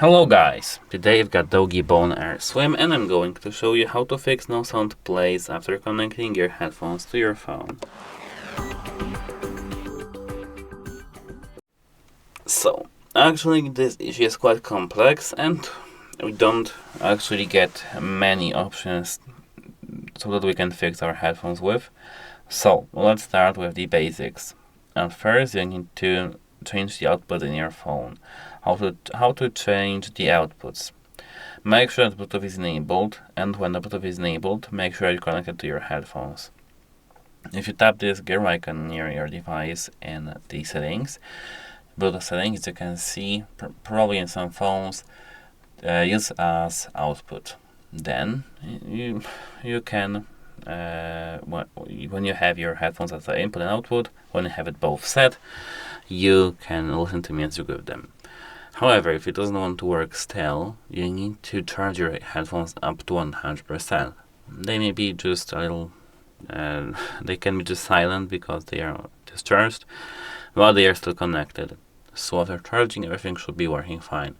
Hello guys, today I've got DOOGEE BoneAir Swim and I'm going to show you how to fix no sound plays after connecting your headphones to your phone. So, actually this issue is quite complex and we don't actually get many options so that we can fix our headphones with. So, let's start with the basics. And first you need to change the output in your phone. How to change the outputs. Make sure that Bluetooth is enabled, and when the Bluetooth is enabled, make sure you connect it to your headphones. If you tap this gear icon near your device in the settings, Bluetooth settings, you can see probably in some phones use as output. Then you can when you have your headphones as an input and output, when you have it both set, you can listen to music with them. However, if it doesn't want to work still, you need to charge your headphones up to 100%. They may be just a little, they can be just silent because they are discharged, while they are still connected. So after charging, everything should be working fine.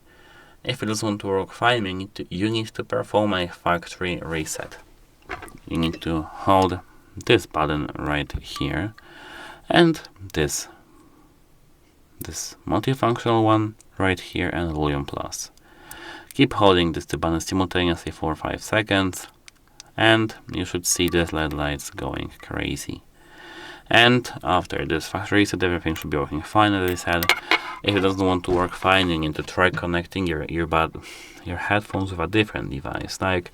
If it doesn't want to work fine, you need to perform a factory reset. You need to hold this button right here, and this multifunctional one right here, and volume plus. Keep holding these two buttons simultaneously for 5 seconds and you should see the LED lights going crazy. And after this factory reset, everything should be working fine. As I said, if it doesn't want to work fine, you need to try connecting your headphones with a different device. Like,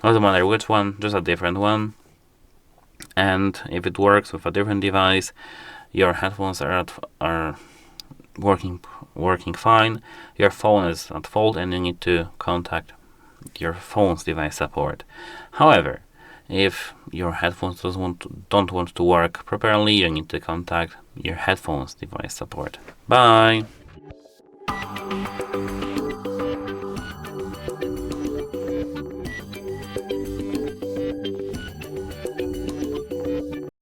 doesn't matter which one, just a different one. And if it works with a different device, your headphones are working fine, your phone is at fault, and you need to contact your phone's device support. However, if your headphones don't want to work properly, you need to contact your headphones device support. Bye!